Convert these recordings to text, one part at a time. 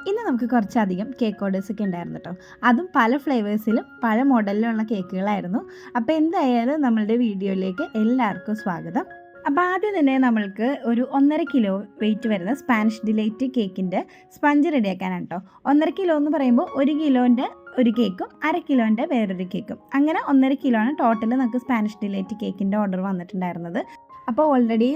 ഇന്ന് നമുക്ക് കുറച്ചധികം കേക്ക് ഓർഡേഴ്സൊക്കെ ഉണ്ടായിരുന്നു കേട്ടോ. അതും പല ഫ്ലേവേഴ്സിലും പല മോഡലിലുള്ള കേക്കുകളായിരുന്നു. അപ്പോൾ എന്തായാലും നമ്മളുടെ വീഡിയോയിലേക്ക് എല്ലാവർക്കും സ്വാഗതം. അപ്പോൾ ആദ്യം തന്നെ നമ്മൾക്ക് ഒരു 1.5 കിലോ വെയിറ്റ് വരുന്ന സ്പാനിഷ് ഡിലൈറ്റ് കേക്കിൻ്റെ സ്പഞ്ച് റെഡിയാക്കാനാണ് കേട്ടോ. 1.5 കിലോ എന്ന് പറയുമ്പോൾ 1 കിലോൻ്റെ ഒരു കേക്കും 1/2 കിലോൻ്റെ വേറൊരു കേക്കും, അങ്ങനെ 1.5 കിലോ ആണ് ടോട്ടൽ നമുക്ക് സ്പാനിഷ് ഡിലൈറ്റ് കേക്കിൻ്റെ ഓർഡർ വന്നിട്ടുണ്ടായിരുന്നത്. അപ്പോൾ ഓൾറെഡി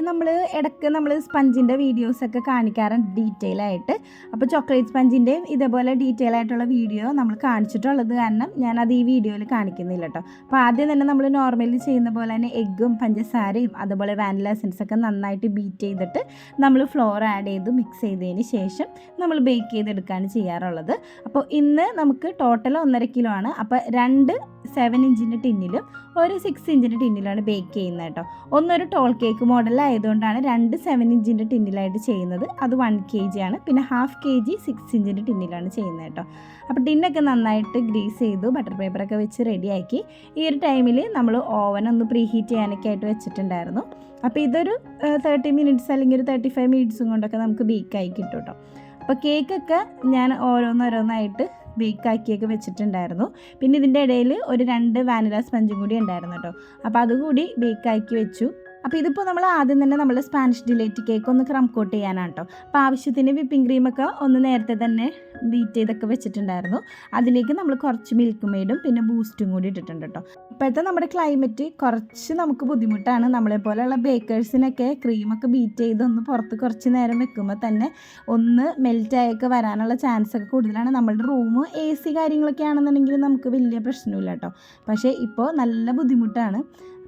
ഇടയ്ക്ക് നമ്മൾ സ്പഞ്ചിൻ്റെ വീഡിയോസൊക്കെ കാണിക്കാറുണ്ട് ഡീറ്റെയിൽ ആയിട്ട്. അപ്പോൾ ചോക്ലേറ്റ് സ്പഞ്ചിൻ്റെയും ഇതേപോലെ ഡീറ്റെയിൽ ആയിട്ടുള്ള വീഡിയോ നമ്മൾ കാണിച്ചിട്ടുള്ളത് കാരണം ഞാനത് ഈ വീഡിയോയിൽ കാണിക്കുന്നില്ല കേട്ടോ. അപ്പോൾ ആദ്യം തന്നെ നമ്മൾ നോർമലി ചെയ്യുന്ന പോലെ തന്നെ എഗ്ഗും പഞ്ചസാരയും അതുപോലെ വാനില എസൻസൊക്കെ നന്നായിട്ട് ബീറ്റ് ചെയ്തിട്ട് നമ്മൾ ഫ്ലോർ ആഡ് ചെയ്ത് മിക്സ് ചെയ്തതിന് ശേഷം നമ്മൾ ബേക്ക് ചെയ്തെടുക്കുകയാണ് ചെയ്യാറുള്ളത്. അപ്പോൾ ഇന്ന് നമുക്ക് ടോട്ടൽ 1.5 കിലോ ആണ്. അപ്പോൾ 2 7 ഇഞ്ചിൻ്റെ ടിന്നിലും ഒരു 6 ഇഞ്ചിൻ്റെ ടിന്നിലാണ് ബേക്ക് ചെയ്യുന്നത് കേട്ടോ. ഒന്നൊരു ടോൾ കേക്ക് മോഡലായതുകൊണ്ടാണ് 2 7 ഇഞ്ചിൻ്റെ ടിന്നിലായിട്ട് ചെയ്യുന്നത്. അത് 1 kg ആണ്. പിന്നെ 1/2 kg 6 ഇഞ്ചിൻ്റെ ടിന്നിലാണ് ചെയ്യുന്നത് കേട്ടോ. അപ്പോൾ ടിന്നൊക്കെ നന്നായിട്ട് ഗ്രീസ് ചെയ്തു, ബട്ടർ പേപ്പറൊക്കെ വെച്ച് റെഡിയാക്കി. ഈ ഒരു ടൈമിൽ നമ്മൾ ഓവൻ ഒന്ന് പ്രീ ഹീറ്റ് ചെയ്യാനൊക്കെ ആയിട്ട് വെച്ചിട്ടുണ്ടായിരുന്നു. അപ്പോൾ ഇതൊരു 30 മിനിറ്റ്സ് അല്ലെങ്കിൽ ഒരു 35 മിനിറ്റ്സും കൊണ്ടൊക്കെ നമുക്ക് ബേക്കായി കിട്ടും കേട്ടോ. അപ്പോൾ കേക്കൊക്കെ ഞാൻ ഓരോന്നായിട്ട് ബേക്കാക്കിയൊക്കെ വെച്ചിട്ടുണ്ടായിരുന്നു. പിന്നെ ഇതിൻ്റെ ഇടയിൽ ഒരു 2 വാനില സ്പഞ്ചും കൂടി ഉണ്ടായിരുന്നു കേട്ടോ. അപ്പോൾ അതുകൂടി ബേക്കാക്കി വെച്ചു. അപ്പോൾ ഇതിപ്പോൾ നമ്മൾ ആദ്യം തന്നെ നമ്മൾ സ്പാനിഷ് ഡിലൈറ്റ് കേക്ക് ഒന്ന് ക്രം കോട്ട് ചെയ്യാനാണ് കേട്ടോ. അപ്പോൾ ആവശ്യത്തിന് വിപ്പിംഗ് ക്രീമൊക്കെ ഒന്ന് നേരത്തെ തന്നെ ബീറ്റ് ചെയ്തൊക്കെ വെച്ചിട്ടുണ്ടായിരുന്നു. അതിലേക്ക് നമ്മൾ കുറച്ച് മിൽക്ക് മെയ്ഡും പിന്നെ ബൂസ്റ്റും കൂടി ഇട്ടിട്ടുണ്ട് കേട്ടോ. ഇപ്പോഴത്തെ നമ്മുടെ ക്ലൈമറ്റ് കുറച്ച് നമുക്ക് ബുദ്ധിമുട്ടാണ്. നമ്മളെപ്പോലെയുള്ള ബേക്കേഴ്സിനൊക്കെ ക്രീമൊക്കെ ബീറ്റ് ചെയ്ത് ഒന്ന് പുറത്ത് കുറച്ച് നേരം വെക്കുമ്പോൾ തന്നെ ഒന്ന് മെൽറ്റായൊക്കെ വരാനുള്ള ചാൻസൊക്കെ കൂടുതലാണ്. നമ്മളുടെ റൂം AC കാര്യങ്ങളൊക്കെ ആണെന്നുണ്ടെങ്കിൽ നമുക്ക് വലിയ പ്രശ്നമില്ല കേട്ടോ. പക്ഷേ ഇപ്പോൾ നല്ല ബുദ്ധിമുട്ടാണ്.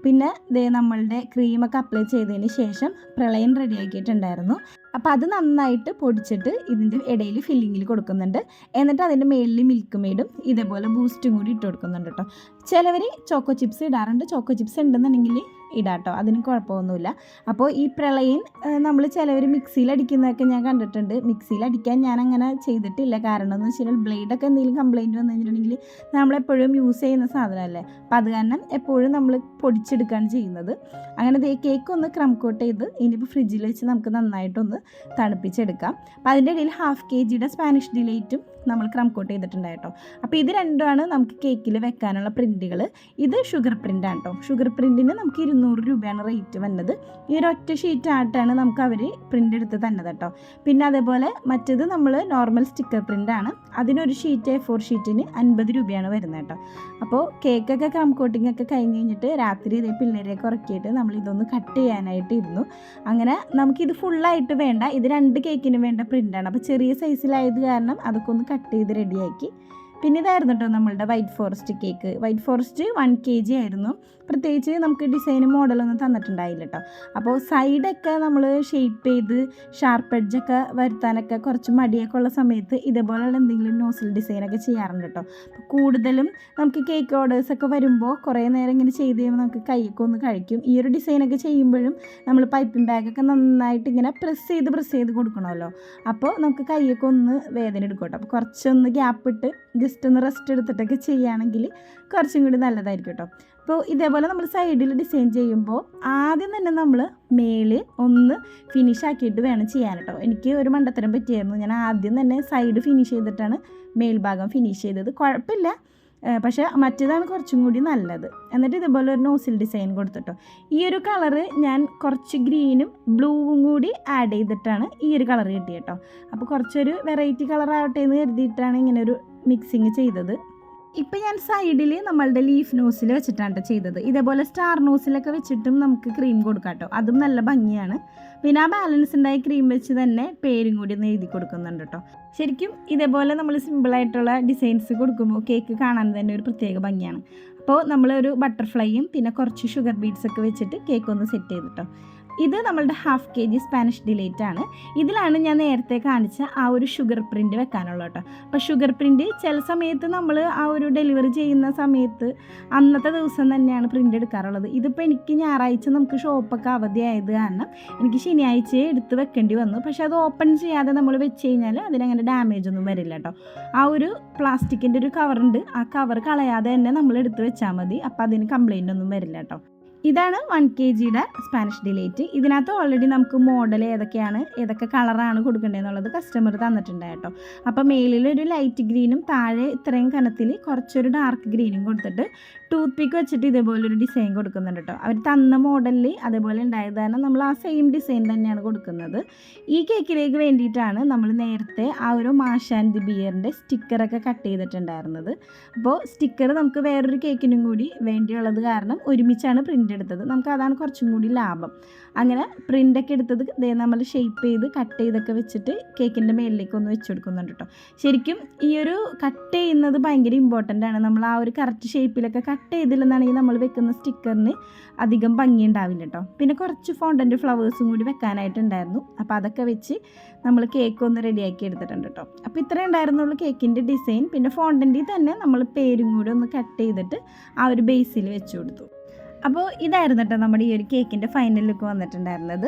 പിന്നെ നമ്മളുടെ ക്രീമൊക്കെ അപ്ലൈ ചെയ്തതിന് ശേഷം പ്രളയം റെഡിയാക്കിയിട്ടുണ്ടായിരുന്നു. അപ്പോൾ അത് നന്നായിട്ട് പൊടിച്ചിട്ട് ഇതിൻ്റെ ഇടയിൽ ഫില്ലിങ്ങിൽ കൊടുക്കുന്നുണ്ട്. എന്നിട്ട് അതിൻ്റെ മേളിൽ മിൽക്ക് മെയ്ഡും ഇതേപോലെ ബൂസ്റ്റും കൂടി ഇട്ട് കൊടുക്കുന്നുണ്ട് കേട്ടോ. ചിലവർ ചോക്കോ ചിപ്സ് ഇടാറുണ്ട്. ചോക്കോ ചിപ്സ് ഉണ്ടെന്നുണ്ടെങ്കിൽ ഇടാട്ടോ, അതിന് കുഴപ്പമൊന്നുമില്ല. അപ്പോൾ ഈ പ്രളയം നമ്മൾ ചിലവർ മിക്സിയിൽ അടിക്കുന്നതൊക്കെ ഞാൻ കണ്ടിട്ടുണ്ട്. മിക്സിയിൽ അടിക്കാൻ ഞാൻ അങ്ങനെ ചെയ്തിട്ടില്ല. കാരണം എന്ന് വെച്ചാൽ ബ്ലേഡൊക്കെ എന്തെങ്കിലും കംപ്ലയിൻറ്റ് വന്നു കഴിഞ്ഞിട്ടുണ്ടെങ്കിൽ നമ്മളെപ്പോഴും യൂസ് ചെയ്യുന്ന സാധനമല്ലേ. അപ്പോൾ അത് കാരണം എപ്പോഴും നമ്മൾ പൊടിച്ചെടുക്കുകയാണ് ചെയ്യുന്നത്. അങ്ങനെ കേക്ക് ഒന്ന് ക്രം കോട്ട് ചെയ്ത് ഇനിയിപ്പോൾ ഫ്രിഡ്ജിൽ വെച്ച് നമുക്ക് നന്നായിട്ടൊന്ന് തണുപ്പിച്ചെടുക്കാം. അപ്പോൾ അതിൻ്റെ ഇടയിൽ 1/2 kgയുടെ സ്പാനിഷ് ഡിലൈറ്റും നമ്മൾ ക്രം കോട്ട് ചെയ്തിട്ടുണ്ടായിട്ടോ. അപ്പോൾ ഇത് രണ്ടുമാണ് നമുക്ക് കേക്കിൽ വെക്കാനുള്ള പ്രിൻറ്റുകൾ. ഇത് ഷുഗർ പ്രിൻ്റാണ് കേട്ടോ. ഷുഗർ പ്രിൻറ്റിന് നമുക്ക് 200 രൂപയാണ് റേറ്റ് വന്നത്. ഈ ഒരു ഒറ്റ ഷീറ്റ് ആയിട്ടാണ് നമുക്ക് അവർ പ്രിൻ്റ് എടുത്ത് തന്നത് കേട്ടോ. പിന്നെ അതേപോലെ മറ്റേത് നമ്മൾ നോർമൽ സ്റ്റിക്കർ പ്രിൻ്റാണ്. അതിനൊരു ഷീറ്റ് A4 ഷീറ്റിന് 50 രൂപയാണ് വരുന്നത് കേട്ടോ. അപ്പോൾ കേക്കൊക്കെ ക്രം കോട്ടിംഗ് ഒക്കെ കഴിഞ്ഞ് കഴിഞ്ഞിട്ട് രാത്രി ഇതേ പിള്ളേരെയൊക്കെ ഉറക്കിയിട്ട് നമ്മൾ ഇതൊന്ന് കട്ട് ചെയ്യാനായിട്ട് ഇരുന്നു. അങ്ങനെ നമുക്കിത് ഫുള്ളായിട്ട് വേണ്ട, ഇത് 2 കേക്കിന് വേണ്ട പ്രിൻ്റാണ്. അപ്പോൾ ചെറിയ സൈസിലായത് കാരണം അതൊക്കെ ഒന്ന് കട്ട് ചെയ്ത് റെഡിയാക്കി. പിന്നെ ഇതായിരുന്നു കേട്ടോ നമ്മളുടെ white forest cake. White forest 1 kg ആയിരുന്നു. പ്രത്യേകിച്ച് നമുക്ക് ഡിസൈനും മോഡലൊന്നും തന്നിട്ടുണ്ടായില്ല കേട്ടോ. അപ്പോൾ സൈഡൊക്കെ നമ്മൾ ഷേപ്പ് ചെയ്ത് ഷാർപ്പ് എഡ്ജൊക്കെ വരുത്താനൊക്കെ കുറച്ച് മടിയൊക്കെ ഉള്ള സമയത്ത് ഇതേപോലെയുള്ള എന്തെങ്കിലും നോസിൽ ഡിസൈനൊക്കെ ചെയ്യാറുണ്ട് കേട്ടോ. അപ്പോൾ കൂടുതലും നമുക്ക് കേക്ക് ഓർഡേഴ്സൊക്കെ വരുമ്പോൾ കുറേ നേരം ഇങ്ങനെ ചെയ്ത് കഴിയുമ്പോൾ നമുക്ക് കൈയൊക്കെ ഒന്ന് കഴിക്കും. ഈ ഒരു ഡിസൈനൊക്കെ ചെയ്യുമ്പോഴും നമ്മൾ പൈപ്പിംഗ് ബാഗൊക്കെ നന്നായിട്ട് ഇങ്ങനെ പ്രസ് ചെയ്ത് കൊടുക്കണമല്ലോ. അപ്പോൾ നമുക്ക് കൈയൊക്കെ ഒന്ന് വേദന എടുക്കും കേട്ടോ. അപ്പോൾ കുറച്ചൊന്ന് ഗ്യാപ്പ് ഇട്ട് ജസ്റ്റ് ഒന്ന് റെസ്റ്റ് എടുത്തിട്ടൊക്കെ ചെയ്യുകയാണെങ്കിൽ കുറച്ചും കൂടി നല്ലതായിരിക്കും കേട്ടോ. അപ്പോൾ ഇതേപോലെ നമ്മൾ സൈഡിൽ ഡിസൈൻ ചെയ്യുമ്പോൾ ആദ്യം തന്നെ നമ്മൾ മേളിൽ ഒന്ന് ഫിനിഷ് ആക്കിയിട്ട് വേണം ചെയ്യാൻ കേട്ടോ. എനിക്ക് ഒരു മണ്ടത്തരം പറ്റിയായിരുന്നു. ഞാൻ ആദ്യം തന്നെ സൈഡ് ഫിനിഷ് ചെയ്തിട്ടാണ് മേൽഭാഗം ഫിനിഷ് ചെയ്തത്. കുഴപ്പമില്ല, പക്ഷേ മറ്റേതാണ് കുറച്ചും കൂടി നല്ലത്. എന്നിട്ട് ഇതുപോലെ ഒരു നോസിൽ ഡിസൈൻ കൊടുത്തിട്ടോ. ഈ ഒരു കളറ് ഞാൻ കുറച്ച് ഗ്രീനും ബ്ലൂവും കൂടി ആഡ് ചെയ്തിട്ടാണ് ഈ ഒരു കളർ കിട്ടിയത് കേട്ടോ. അപ്പോൾ കുറച്ചൊരു വെറൈറ്റി കളറാവട്ടെ എന്ന് കരുതിയിട്ടാണ് ഇങ്ങനെ ഒരു മിക്സിങ് ചെയ്തത്. ഇപ്പം ഞാൻ സൈഡിൽ നമ്മളുടെ ലീഫ് നോസിൽ വെച്ചിട്ടാണ് ചെയ്തത്. ഇതേപോലെ സ്റ്റാർ നോസിലൊക്കെ വെച്ചിട്ടും നമുക്ക് ക്രീം കൊടുക്കാം കേട്ടോ. അതും നല്ല ഭംഗിയാണ്. പിന്നെ ആ ബാലൻസ് ഉണ്ടായ ക്രീം വെച്ച് തന്നെ പേരും കൂടി ഒന്ന് എഴുതി കൊടുക്കുന്നുണ്ട് കേട്ടോ. ശരിക്കും ഇതേപോലെ നമ്മൾ സിമ്പിളായിട്ടുള്ള ഡിസൈൻസ് കൊടുക്കുമ്പോൾ കേക്ക് കാണാൻ തന്നെ ഒരു പ്രത്യേക ഭംഗിയാണ്. അപ്പോൾ നമ്മളൊരു ബട്ടർഫ്ലൈയും പിന്നെ കുറച്ച് ഷുഗർ ബീഡ്സൊക്കെ വെച്ചിട്ട് കേക്ക് ഒന്ന് സെറ്റ് ചെയ്തിട്ടോ. ഇത് നമ്മളുടെ 1/2 kg സ്പാനിഷ് ഡിലൈറ്റ് ആണ്. ഇതിലാണ് ഞാൻ നേരത്തെ കാണിച്ച ആ ഒരു ഷുഗർ പ്രിൻ്റ് വെക്കാനുള്ളത് കേട്ടോ. അപ്പോൾ ഷുഗർ പ്രിൻ്റ് ചില സമയത്ത് നമ്മൾ ആ ഒരു ഡെലിവറി ചെയ്യുന്ന സമയത്ത് അന്നത്തെ ദിവസം തന്നെയാണ് പ്രിൻ്റ് എടുക്കാറുള്ളത്. ഇതിപ്പോൾ എനിക്ക് ഞായറാഴ്ച നമുക്ക് ഷോപ്പൊക്കെ അവധിയായത് കാരണം എനിക്ക് ശനിയാഴ്ചയെ എടുത്ത് വെക്കേണ്ടി വന്നു. പക്ഷേ അത് ഓപ്പൺ ചെയ്യാതെ നമ്മൾ വെച്ച് കഴിഞ്ഞാൽ അതിനങ്ങനെ ഡാമേജ് ഒന്നും വരില്ല കേട്ടോ. ആ ഒരു പ്ലാസ്റ്റിക്കിൻ്റെ ഒരു കവറുണ്ട്, ആ കവർ കളയാതെ തന്നെ നമ്മൾ എടുത്ത് വെച്ചാൽ മതി. അപ്പോൾ അതിന് കംപ്ലയിൻ്റ് ഒന്നും വരില്ല കേട്ടോ. ഇതാണ് 1 kgയുടെ സ്പാനിഷ് ഡിലൈറ്റ്. ഇതിനകത്ത് ഓൾറെഡി നമുക്ക് മോഡൽ ഏതൊക്കെ കളറാണ് കൊടുക്കേണ്ടതെന്നുള്ളത് കസ്റ്റമർ തന്നിട്ടുണ്ട് കേട്ടോ. അപ്പോൾ മേലിലൊരു ലൈറ്റ് ഗ്രീനും താഴെ ഇത്രയും കനത്തിൽ കുറച്ചൊരു ഡാർക്ക് ഗ്രീനും കൊടുത്തിട്ട് ടൂത്ത് പിക്ക് വെച്ചിട്ട് ഇതേപോലൊരു ഡിസൈൻ കൊടുക്കുന്നുണ്ട് കേട്ടോ. അവർ തന്ന മോഡലിൽ അതേപോലെ ഉണ്ടായത് കാരണം നമ്മൾ ആ സെയിം ഡിസൈൻ തന്നെയാണ് കൊടുക്കുന്നത്. ഈ കേക്കിലേക്ക് വേണ്ടിയിട്ടാണ് നമ്മൾ നേരത്തെ ആ ഒരു മാഷ് ആൻഡ് ദി ബിയറിൻ്റെ സ്റ്റിക്കറൊക്കെ കട്ട് ചെയ്തിട്ടുണ്ടായിരുന്നത്. അപ്പോൾ സ്റ്റിക്കർ നമുക്ക് വേറൊരു കേക്കിനും കൂടി വേണ്ടിയുള്ളത് കാരണം ഒരുമിച്ചാണ് പ്രിൻ്റ് എടുത്തത്. നമുക്ക് അതാണ് കുറച്ചും കൂടി ലാഭം. അങ്ങനെ പ്രിൻ്റൊക്കെ എടുത്തത് നമ്മൾ ഷേപ്പ് ചെയ്ത് കട്ട് ചെയ്തൊക്കെ വെച്ചിട്ട് കേക്കിൻ്റെ മേളിലേക്ക് ഒന്ന് വെച്ച് കൊടുക്കുന്നുണ്ട് കേട്ടോ. ശരിക്കും ഈ ഒരു കട്ട് ചെയ്യുന്നത് ഭയങ്കര ഇമ്പോർട്ടൻ്റ് ആണ്. നമ്മൾ ആ ഒരു കറക്റ്റ് ഷേപ്പിലൊക്കെ കട്ട് ചെയ്തില്ലെന്നാണെങ്കിൽ നമ്മൾ വെക്കുന്ന സ്റ്റിക്കറിന് അധികം ഭംഗി ഉണ്ടാവില്ല കേട്ടോ. പിന്നെ കുറച്ച് ഫോണ്ടൻ്റ് ഫ്ലവേഴ്സും കൂടി വെക്കാനായിട്ടുണ്ടായിരുന്നു. അപ്പോൾ അതൊക്കെ വെച്ച് നമ്മൾ കേക്ക് ഒന്ന് റെഡിയാക്കി എടുത്തിട്ടുണ്ട് കേട്ടോ. അപ്പോൾ ഇത്രേ ഉണ്ടായിരുന്നുള്ളൂ കേക്കിൻ്റെ ഡിസൈൻ. പിന്നെ ഫോണ്ടൻ്റിൽ തന്നെ നമ്മൾ പേരും കൂടി ഒന്ന് കട്ട് ചെയ്തിട്ട് ആ ഒരു ബേസിൽ വെച്ച് കൊടുത്തു. അപ്പോൾ ഇതായിരുന്നു കേട്ടോ നമ്മുടെ ഈ ഒരു കേക്കിൻ്റെ ഫൈനൽ ലുക്ക് വന്നിട്ടുണ്ടായിരുന്നത്.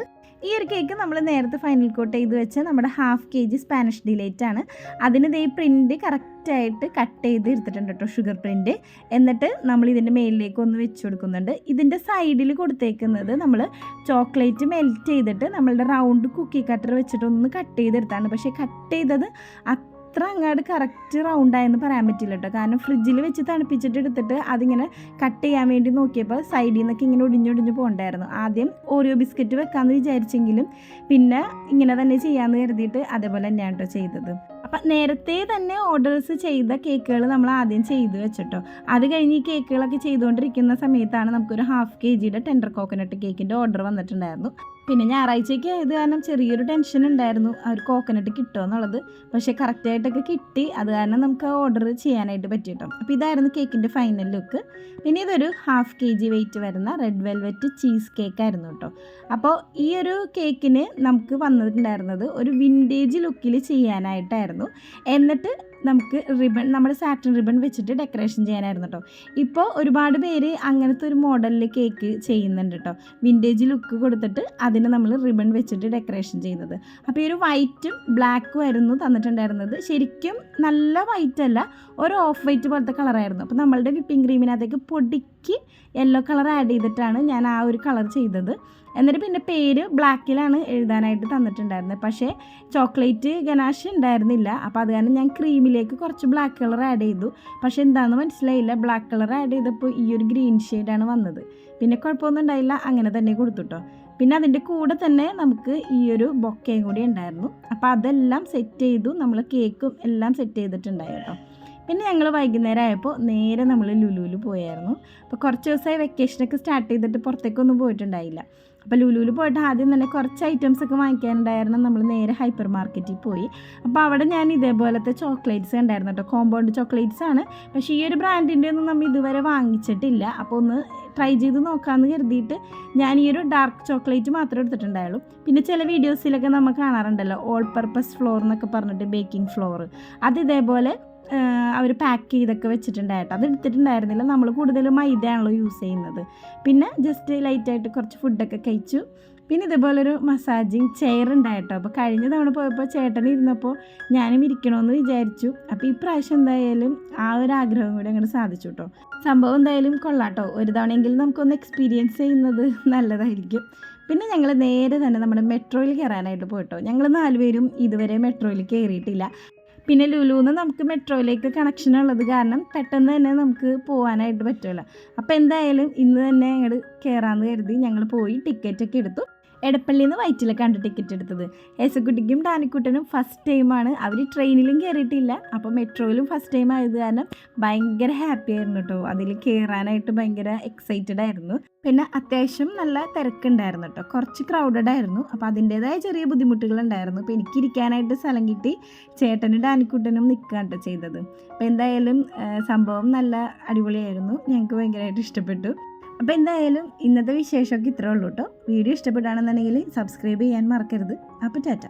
ഈ ഒരു കേക്ക് നമ്മൾ നേരത്തെ ഫൈനൽ കോട്ട് ചെയ്ത് വെച്ച നമ്മുടെ 1/2 kg സ്പാനിഷ് ഡിലൈറ്റ് ആണ്. അതിന് ഈ പ്രിൻ്റ് കറക്റ്റായിട്ട് കട്ട് ചെയ്ത് എടുത്തിട്ടുണ്ട് കേട്ടോ, ഷുഗർ പ്രിൻ്റ്. എന്നിട്ട് നമ്മൾ ഇതിൻ്റെ മേലിലേക്ക് ഒന്ന് വെച്ച് കൊടുക്കുന്നുണ്ട്. ഇതിൻ്റെ സൈഡിൽ കൊടുത്തേക്കുന്നത് നമ്മൾ ചോക്ലേറ്റ് മെൽറ്റ് ചെയ്തിട്ട് നമ്മളുടെ റൗണ്ട് കുക്കി കട്ടർ വെച്ചിട്ട് ഒന്ന് കട്ട് ചെയ്തെടുത്താണ്. പക്ഷേ കട്ട് ചെയ്തത് അത്ര അങ്ങോട്ട് കറക്റ്റ് റൗണ്ടായെന്ന് പറയാൻ പറ്റില്ല കേട്ടോ. കാരണം ഫ്രിഡ്ജിൽ വെച്ച് തണുപ്പിച്ചിട്ട് എടുത്തിട്ട് അതിങ്ങനെ കട്ട് ചെയ്യാൻ വേണ്ടി നോക്കിയപ്പോൾ സൈഡിൽ നിന്നൊക്കെ ഇങ്ങനെ ഒടിഞ്ഞൊടിഞ്ഞ് പോകണ്ടായിരുന്നു. ആദ്യം ഓരിയോ ബിസ്ക്കറ്റ് വെക്കാമെന്ന് വിചാരിച്ചെങ്കിലും പിന്നെ ഇങ്ങനെ തന്നെ ചെയ്യാമെന്ന് കരുതിയിട്ട് അതേപോലെ തന്നെയാണ് കേട്ടോ ചെയ്തത്. അപ്പം നേരത്തെ തന്നെ ഓർഡേഴ്സ് ചെയ്ത കേക്കുകൾ നമ്മൾ ആദ്യം ചെയ്ത് വെച്ചിട്ടോ. അത് കഴിഞ്ഞ് ഈ കേക്കുകളൊക്കെ ചെയ്തുകൊണ്ടിരിക്കുന്ന സമയത്താണ് നമുക്കൊരു 1/2 kgയുടെ ടെൻഡർ കോക്കനട്ട് കേക്കിൻ്റെ ഓർഡർ വന്നിട്ടുണ്ടായിരുന്നു. പിന്നെ ഞായറാഴ്ചയ്ക്ക് ആയത് കാരണം ചെറിയൊരു ടെൻഷൻ ഉണ്ടായിരുന്നു ആ ഒരു കോക്കനട്ട് കിട്ടുമോ എന്നുള്ളത്. പക്ഷേ കറക്റ്റായിട്ടൊക്കെ കിട്ടി. അത് കാരണം നമുക്ക് ആ ഓർഡർ ചെയ്യാനായിട്ട് പറ്റി കേട്ടോ. അപ്പോൾ ഇതായിരുന്നു കേക്കിൻ്റെ ഫൈനൽ ലുക്ക്. പിന്നെ ഇതൊരു 1/2 kg വെയിറ്റ് വരുന്ന റെഡ് വെൽവെറ്റ് ചീസ് കേക്കായിരുന്നു കേട്ടോ. അപ്പോൾ ഈ ഒരു കേക്കിന് നമുക്ക് വന്നിട്ടുണ്ടായിരുന്നത് ഒരു വിൻറ്റേജ് ലുക്കിൽ ചെയ്യാനായിട്ടായിരുന്നു. എന്നിട്ട് നമുക്ക് നമ്മുടെ സാറ്റിൻ റിബൺ വെച്ചിട്ട് ഡെക്കറേഷൻ ചെയ്യാനായിരുന്നു കേട്ടോ. ഇപ്പോൾ ഒരുപാട് പേര് അങ്ങനത്തെ ഒരു മോഡലിൽ കേക്ക് ചെയ്യുന്നുണ്ട് കേട്ടോ. വിൻറ്റേജ് ലുക്ക് കൊടുത്തിട്ട് അതിന് നമ്മൾ റിബൺ വെച്ചിട്ട് ഡെക്കറേഷൻ ചെയ്യുന്നത്. അപ്പോൾ ഈ ഒരു വൈറ്റും ബ്ലാക്കും ആയിരുന്നു തന്നിട്ടുണ്ടായിരുന്നത്. ശരിക്കും നല്ല വൈറ്റ് അല്ല, ഒരു ഓഫ് വൈറ്റ് പോലത്തെ കളറായിരുന്നു. അപ്പോൾ നമ്മളുടെ വിപ്പിംഗ് ക്രീമിനകത്തേക്ക് പൊടിക്ക് യെല്ലോ കളർ ആഡ് ചെയ്തിട്ടാണ് ഞാൻ ആ ഒരു കളർ ചെയ്തത്. എന്നിട്ട് പിന്നെ പേര് ബ്ലാക്കിലാണ് എഴുതാനായിട്ട് തന്നിട്ടുണ്ടായിരുന്നത്. പക്ഷേ ചോക്ലേറ്റ് ഗനാഷ് ഉണ്ടായിരുന്നില്ല. അപ്പോൾ അത് കാരണം ഞാൻ ക്രീമിലേക്ക് കുറച്ച് ബ്ലാക്ക് കളർ ആഡ് ചെയ്തു. പക്ഷേ എന്താണെന്ന് മനസ്സിലായില്ല, ബ്ലാക്ക് കളർ ആഡ് ചെയ്തപ്പോൾ ഈ ഒരു ഗ്രീൻ ഷെയ്ഡാണ് വന്നത്. പിന്നെ കുഴപ്പമൊന്നും ഉണ്ടായില്ല, അങ്ങനെ തന്നെ കൊടുത്തുട്ടോ. പിന്നെ അതിൻ്റെ കൂടെ തന്നെ നമുക്ക് ഈ ഒരു ബൊക്കയും കൂടി ഉണ്ടായിരുന്നു. അപ്പോൾ അതെല്ലാം സെറ്റ് ചെയ്തു. നമ്മൾ കേക്കും എല്ലാം സെറ്റ് ചെയ്തിട്ടുണ്ടായി കേട്ടോ. പിന്നെ ഞങ്ങൾ വൈകുന്നേരം ആയപ്പോൾ നേരെ നമ്മൾ ലുലുവിൽ പോയായിരുന്നു. അപ്പോൾ കുറച്ച് ദിവസമായി വെക്കേഷനൊക്കെ സ്റ്റാർട്ട് ചെയ്തിട്ട് പുറത്തേക്കൊന്നും പോയിട്ടുണ്ടായില്ല. അപ്പോൾ ലുലുവിൽ പോയിട്ട് ആദ്യം തന്നെ കുറച്ച് ഐറ്റംസൊക്കെ വാങ്ങിക്കാനുണ്ടായിരുന്നു. നമ്മൾ നേരെ ഹൈപ്പർ മാർക്കറ്റിൽ പോയി. അപ്പോൾ അവിടെ ഞാൻ ഇതേപോലത്തെ ചോക്ലേറ്റ്സ് ഉണ്ടായിരുന്നു കേട്ടോ. കോമ്പൗണ്ട് ചോക്ലേറ്റ്സ് ആണ്. പക്ഷേ ഈ ഒരു ബ്രാൻഡിൻ്റെ ഒന്നും നമ്മൾ ഇതുവരെ വാങ്ങിച്ചിട്ടില്ല. അപ്പോൾ ഒന്ന് ട്രൈ ചെയ്ത് നോക്കാമെന്ന് കരുതിയിട്ട് ഞാൻ ഈ ഒരു ഡാർക്ക് ചോക്ലേറ്റ് മാത്രമേ എടുത്തിട്ടുണ്ടായുള്ളൂ. പിന്നെ ചില വീഡിയോസിലൊക്കെ നമ്മൾ കാണാറുണ്ടല്ലോ ഓൾ പർപ്പസ് ഫ്ലോർ എന്നൊക്കെ പറഞ്ഞിട്ട് ബേക്കിംഗ് ഫ്ലോർ. അത് ഇതേപോലെ അവർ പാക്ക് ചെയ്തൊക്കെ വെച്ചിട്ടുണ്ടായിട്ട് അത് എടുത്തിട്ടുണ്ടായിരുന്നില്ല. നമ്മൾ കൂടുതലും മൈദയാണല്ലോ യൂസ് ചെയ്യുന്നത്. പിന്നെ ജസ്റ്റ് ലൈറ്റായിട്ട് കുറച്ച് ഫുഡൊക്കെ കഴിച്ചു. പിന്നെ ഇതേപോലൊരു മസാജിങ് ചെയർ ഉണ്ടായിട്ടോ. അപ്പോൾ കഴിഞ്ഞ തവണ പോയപ്പോൾ ചേട്ടൻ ഇരുന്നപ്പോൾ ഞാനും ഇരിക്കണമെന്ന് വിചാരിച്ചു. അപ്പോൾ ഈ പ്രാവശ്യം എന്തായാലും ആ ഒരു ആഗ്രഹം കൂടി അങ്ങോട്ട് സാധിച്ചു കേട്ടോ. സംഭവം എന്തായാലും കൊള്ളാട്ടോ. ഒരു തവണയെങ്കിലും നമുക്കൊന്ന് എക്സ്പീരിയൻസ് ചെയ്യുന്നത് നല്ലതായിരിക്കും. പിന്നെ ഞങ്ങൾ നേരെ തന്നെ നമ്മുടെ മെട്രോയിൽ കയറാനായിട്ട് പോയിട്ടോ. ഞങ്ങൾ 4 പേരും ഇതുവരെ മെട്രോയിൽ കയറിയിട്ടില്ല. പിന്നെ ലുലുന്ന് നമുക്ക് മെട്രോയിലേക്ക് കണക്ഷൻ ഉള്ളത് കാരണം പെട്ടെന്ന് തന്നെ നമുക്ക് പോകാനായിട്ട് പറ്റുമല്ലോ. അപ്പോൾ എന്തായാലും ഇന്ന് തന്നെ അങ്ങോട്ട് കയറാമെന്ന് കരുതി ഞങ്ങൾ പോയി ടിക്കറ്റൊക്കെ എടുത്തു. എടപ്പള്ളിയിൽ നിന്ന് വൈറ്റിലേക്കാണ് ടിക്കറ്റ് എടുത്തത്. ഏസക്കുട്ടിക്കും ഡാനിക്കുട്ടനും ഫസ്റ്റ് ടൈമാണ്. അവർ ട്രെയിനിലും കയറിയിട്ടില്ല. അപ്പോൾ മെട്രോയിലും ഫസ്റ്റ് ടൈം ആയത് കാരണം ഭയങ്കര ഹാപ്പി ആയിരുന്നു കേട്ടോ. അതിൽ കയറാനായിട്ട് ഭയങ്കര എക്സൈറ്റഡ് ആയിരുന്നു. പിന്നെ അത്യാവശ്യം നല്ല തിരക്കുണ്ടായിരുന്നു കേട്ടോ. കുറച്ച് ക്രൗഡഡ് ആയിരുന്നു. അപ്പോൾ അതിൻ്റേതായ ചെറിയ ബുദ്ധിമുട്ടുകളുണ്ടായിരുന്നു. അപ്പോൾ എനിക്കിരിക്കാനായിട്ട് സ്ഥലം കിട്ടി. ചേട്ടനും ഡാനിക്കുട്ടനും നിൽക്കുകയാണ് കേട്ടോ ചെയ്തത്. അപ്പോൾ എന്തായാലും സംഭവം നല്ല അടിപൊളിയായിരുന്നു. ഞങ്ങൾക്ക് ഭയങ്കരമായിട്ട് ഇഷ്ടപ്പെട്ടു. അപ്പോൾ എന്തായാലും ഇന്നത്തെ വിശേഷമൊക്കെ ഇത്രേ ഉള്ളൂ കേട്ടോ. വീഡിയോ ഇഷ്ടപ്പെടുകയാണെന്നുണ്ടെങ്കിൽ സബ്സ്ക്രൈബ് ചെയ്യാൻ മറക്കരുത്. അപ്പോൾ ടാറ്റ.